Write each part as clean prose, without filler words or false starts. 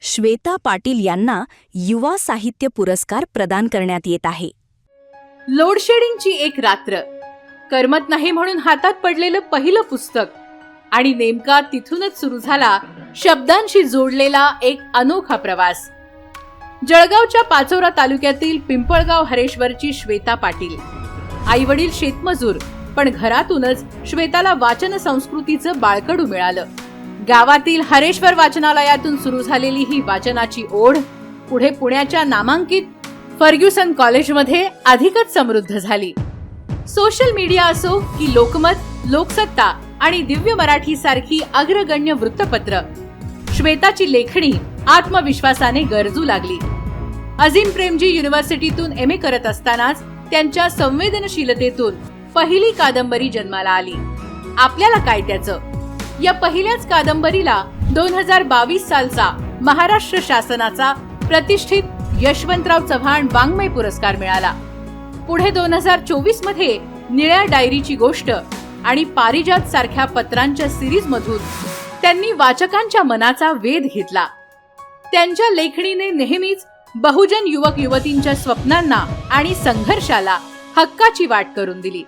श्वेता पाटील यांना युवा साहित्य पुरस्कार प्रदान करण्यात येत आहे. लोडशेडिंगची एक रात्र, करमत नाही म्हणून हातात पडलेलं पहिलं पुस्तक आणि नेमका तिथूनच सुरू झाला शब्दांशी जोडलेला एक अनोखा प्रवास. जळगावच्या पाचोरा तालुक्यातील पिंपळगाव हरेश्वरची श्वेता पाटील. आई वडील शेतमजूर, पण घरातूनच श्वेताला वाचन संस्कृतीचं बाळकडू मिळालं. गावातील हरेश्वर वाचनालयातून सुरू झालेली ही वाचनाची ओढ पुढे पुण्याच्या नामांकित फर्ग्युसन कॉलेजमध्ये अधिकच समृद्ध झाली. सोशल मीडिया असो की लोकमत, लोकसत्ता आणि दिव्य मराठी सारखी अग्रगण्य वृत्तपत्र, श्वेताची लेखणी आत्मविश्वासाने गरजू लागली. अझीम प्रेमजी युनिव्हर्सिटीतून MA करत असतानाच त्यांच्या संवेदनशीलतेतून पहिली कादंबरी जन्माला आली. आपल्याला काय त्याचं, या पहिल्याच कादंबरीला 2022 सालचा महाराष्ट्र शासनाचा प्रतिष्ठित यशवंतराव चव्हाण वाङ्मय पुरस्कार मिळाला. पुढे 2024 मध्ये निळ्या डायरीची गोष्ट आणि पारिजात सारख्या पत्रांच्या सिरीज मधून त्यांनी वाचकांच्या मनाचा वेध घेतला. त्यांच्या लेखणीने नेहमीच बहुजन युवक युवतींच्या स्वप्नांना आणि संघर्षाला हक्काची वाट करून दिली.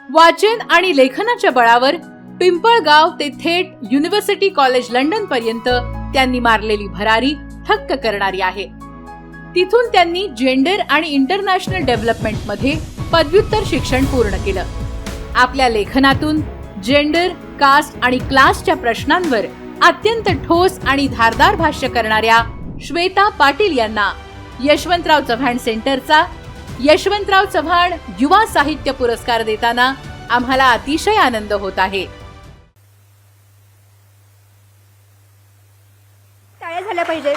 वाचन आणि लेखनाच्या बळावर पिंपळगाव ते थेट युनिव्हर्सिटी कॉलेज लंडन पर्यंत त्यांनी मारलेली भरारी थक्क करणारी आहे. तिथून त्यांनी जेंडर आणि इंटरनॅशनल डेव्हलपमेंट मध्ये पदव्युत्तर शिक्षण पूर्ण केलं. आपल्या लेखनातून जेंडर, कास्ट आणि क्लासच्या प्रश्नांवर अत्यंत ठोस आणि धारदार भाष्य करणाऱ्या श्वेता पाटील यांना यशवंतराव चव्हाण सेंटरचा यशवंतराव चव्हाण युवा साहित्य पुरस्कार देताना आम्हाला अतिशय आनंद होत आहे. टाळ्या झाल्या पाहिजे.